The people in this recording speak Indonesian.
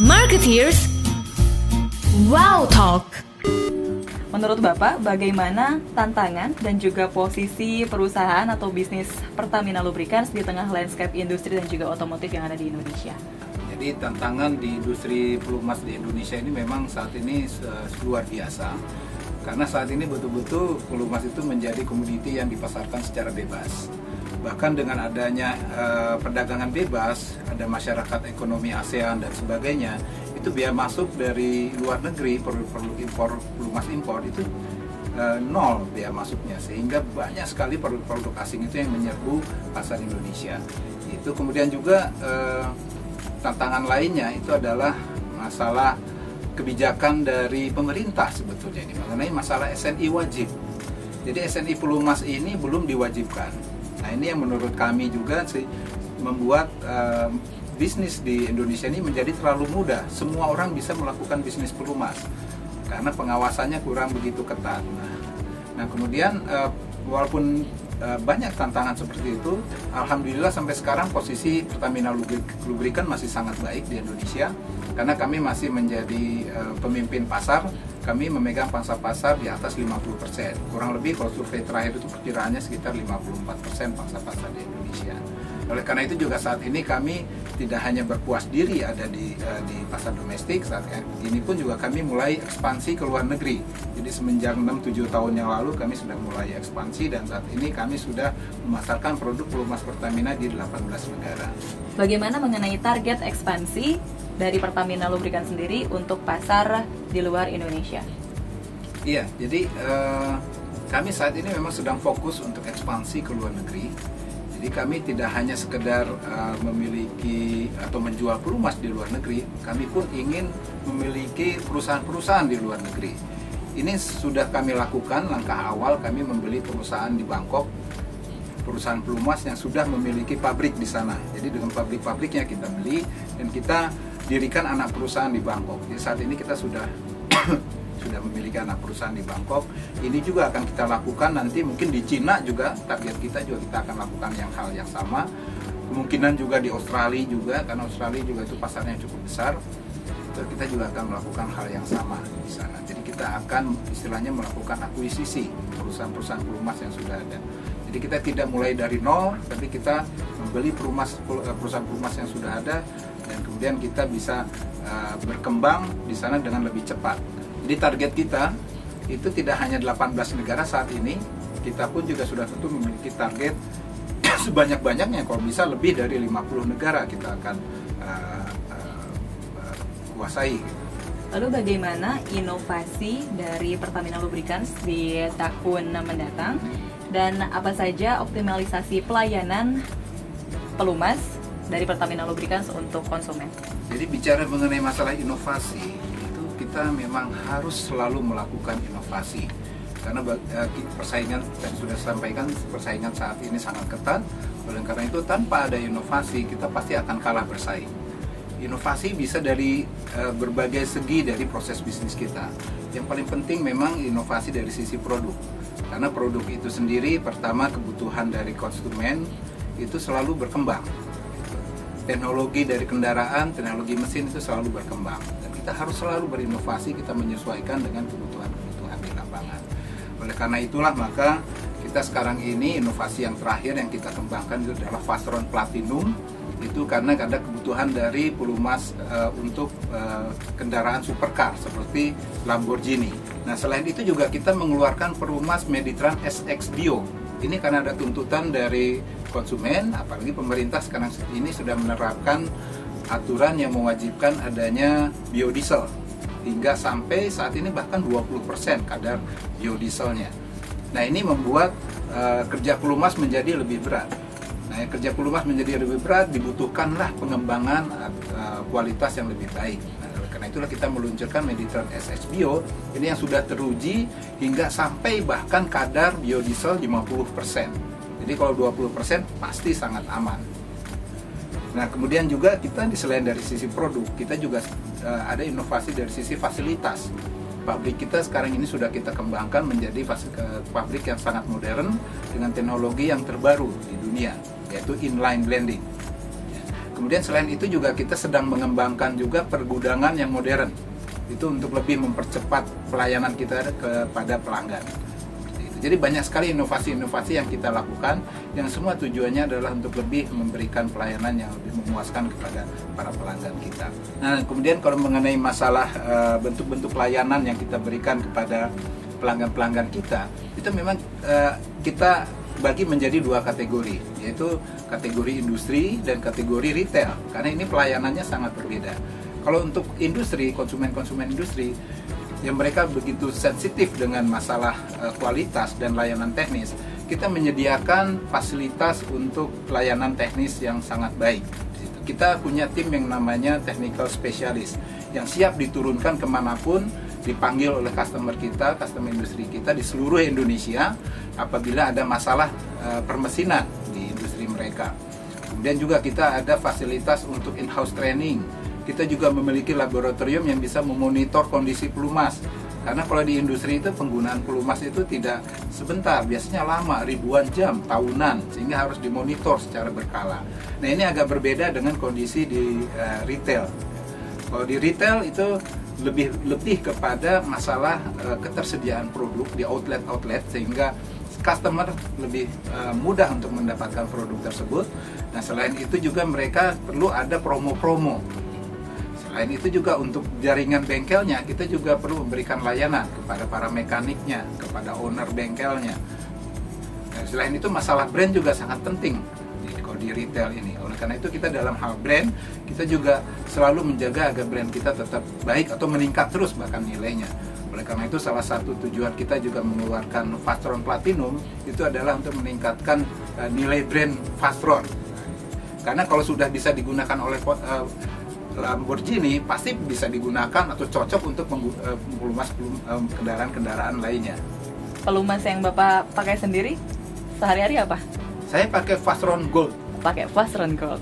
Marketeers Wow Talk. Menurut Bapak, bagaimana tantangan dan juga posisi perusahaan atau bisnis Pertamina Lubricants di tengah landscape industri dan juga otomotif yang ada di Indonesia? Jadi tantangan di industri pelumas di Indonesia ini memang saat ini luar biasa. Karena saat ini betul-betul pelumas itu menjadi komoditi yang dipasarkan secara bebas. Bahkan dengan adanya perdagangan bebas, ada masyarakat ekonomi ASEAN dan sebagainya, itu biaya masuk dari luar negeri, produk impor, pelumas impor itu nol biaya masuknya, sehingga banyak sekali produk-produk asing itu yang menyerbu pasar Indonesia. Itu kemudian juga tantangan lainnya itu adalah masalah kebijakan dari pemerintah sebetulnya ini mengenai masalah SNI wajib. Jadi SNI pelumas ini belum diwajibkan. Nah ini yang menurut kami juga sih membuat bisnis di Indonesia ini menjadi terlalu mudah. Semua orang bisa melakukan bisnis pelumas karena pengawasannya kurang begitu ketat. Nah kemudian walaupun banyak tantangan seperti itu, alhamdulillah sampai sekarang posisi Pertamina Lubricants masih sangat baik di Indonesia karena kami masih menjadi pemimpin pasar. Kami memegang pangsa pasar di atas 50%. Kurang lebih kalau survei terakhir itu perkiraannya sekitar 54% pangsa pasar di Indonesia. Oleh karena itu juga saat ini kami tidak hanya berpuas diri ada di pasar domestik, saat ini pun juga kami mulai ekspansi ke luar negeri. Jadi semenjak 6-7 tahun yang lalu kami sudah mulai ekspansi dan saat ini kami sudah memasarkan produk pelumas Pertamina di 18 negara. Bagaimana mengenai target ekspansi dari Pertamina Lubricants sendiri untuk pasar di luar Indonesia? Iya, jadi kami saat ini memang sedang fokus untuk ekspansi ke luar negeri. Jadi kami tidak hanya sekedar memiliki atau menjual pelumas di luar negeri, kami pun ingin memiliki perusahaan-perusahaan di luar negeri. Ini sudah kami lakukan, langkah awal kami membeli perusahaan di Bangkok, perusahaan pelumas yang sudah memiliki pabrik di sana. Jadi dengan pabrik-pabriknya kita beli dan kita dirikan anak perusahaan di Bangkok. Jadi saat ini kita sudah memiliki anak perusahaan di Bangkok. Ini juga akan kita lakukan nanti mungkin di Cina juga, target kita juga kita akan lakukan hal yang sama. Kemungkinan juga di Australia juga, karena Australia juga itu pasarnya cukup besar. Kita juga akan melakukan hal yang sama di sana. Jadi kita akan istilahnya melakukan akuisisi perusahaan-perusahaan pelumas yang sudah ada. Jadi kita tidak mulai dari nol, tapi kita membeli perusahaan pelumas yang sudah ada dan kemudian kita bisa berkembang di sana dengan lebih cepat. Jadi target kita itu tidak hanya 18 negara saat ini, kita pun juga sudah tentu memiliki target sebanyak-banyaknya, kalau bisa lebih dari 50 negara kita akan kuasai. Lalu bagaimana inovasi dari Pertamina Lubricants di tahun mendatang dan apa saja optimalisasi pelayanan pelumas dari Pertamina Lubricants untuk konsumen? Jadi bicara mengenai masalah inovasi, itu kita memang harus selalu melakukan inovasi. Karena persaingan, saya sudah sampaikan, persaingan saat ini sangat ketat. Oleh karena itu tanpa ada inovasi, kita pasti akan kalah bersaing. Inovasi bisa dari berbagai segi dari proses bisnis kita. Yang paling penting memang inovasi dari sisi produk. Karena produk itu sendiri, pertama kebutuhan dari konsumen itu selalu berkembang. Teknologi dari kendaraan, teknologi mesin itu selalu berkembang. Dan kita harus selalu berinovasi, kita menyesuaikan dengan kebutuhan-kebutuhan di lapangan. Oleh karena itulah maka kita sekarang ini inovasi yang terakhir yang kita kembangkan itu adalah Fastron Platinum. Itu karena ada kebutuhan dari pelumas untuk kendaraan supercar seperti Lamborghini. Nah selain itu juga kita mengeluarkan pelumas Meditran SX Bio. Ini karena ada tuntutan dari konsumen, apalagi pemerintah sekarang ini sudah menerapkan aturan yang mewajibkan adanya biodiesel. Hingga sampai saat ini bahkan 20% kadar biodieselnya. Nah ini membuat kerja pelumas menjadi lebih berat. Nah, kerja pelumas menjadi lebih berat, dibutuhkanlah pengembangan kualitas yang lebih baik. Nah, karena itulah kita meluncurkan Meditran SX Bio, ini yang sudah teruji hingga sampai bahkan kadar biodiesel 50%. Jadi kalau 20% pasti sangat aman. Nah, kemudian juga kita selain dari sisi produk, kita juga ada inovasi dari sisi fasilitas. Pabrik kita sekarang ini sudah kita kembangkan menjadi pabrik yang sangat modern dengan teknologi yang terbaru di dunia, yaitu inline blending. Kemudian selain itu juga kita sedang mengembangkan juga pergudangan yang modern. Itu untuk lebih mempercepat pelayanan kita kepada pelanggan. Jadi banyak sekali inovasi-inovasi yang kita lakukan, yang semua tujuannya adalah untuk lebih memberikan pelayanan yang lebih memuaskan kepada para pelanggan kita. Nah, kemudian kalau mengenai masalah bentuk-bentuk pelayanan yang kita berikan kepada pelanggan-pelanggan kita, itu memang kita bagi menjadi dua kategori, yaitu kategori industri dan kategori retail, karena ini pelayanannya sangat berbeda. Kalau untuk industri, konsumen-konsumen industri, yang mereka begitu sensitif dengan masalah kualitas dan layanan teknis, kita menyediakan fasilitas untuk layanan teknis yang sangat baik. Kita punya tim yang namanya technical specialist, yang siap diturunkan kemanapun, dipanggil oleh customer kita, customer industri kita di seluruh Indonesia apabila ada masalah permesinan di industri mereka. Kemudian juga kita ada fasilitas untuk in-house training. Kita juga memiliki laboratorium yang bisa memonitor kondisi pelumas. Karena kalau di industri itu penggunaan pelumas itu tidak sebentar, biasanya lama, ribuan jam, tahunan, sehingga harus dimonitor secara berkala. Nah, ini agak berbeda dengan kondisi di retail. Kalau di retail itu lebih kepada masalah ketersediaan produk di outlet-outlet, sehingga customer lebih mudah untuk mendapatkan produk tersebut. Nah, selain itu juga mereka perlu ada promo-promo. Selain itu juga untuk jaringan bengkelnya, kita juga perlu memberikan layanan kepada para mekaniknya, kepada owner bengkelnya. Dan selain itu masalah brand juga sangat penting kalau di retail ini. Oleh karena itu kita dalam hal brand, kita juga selalu menjaga agar brand kita tetap baik atau meningkat terus bahkan nilainya. Oleh karena itu salah satu tujuan kita juga mengeluarkan Fastron Platinum itu adalah untuk meningkatkan nilai brand Fastron. Karena kalau sudah bisa digunakan oleh Lamborghini, pasti bisa digunakan atau cocok untuk melumas kendaraan-kendaraan lainnya. Pelumas yang Bapak pakai sendiri sehari-hari apa? Saya pakai Fastron Gold. Pakai Fastron Gold.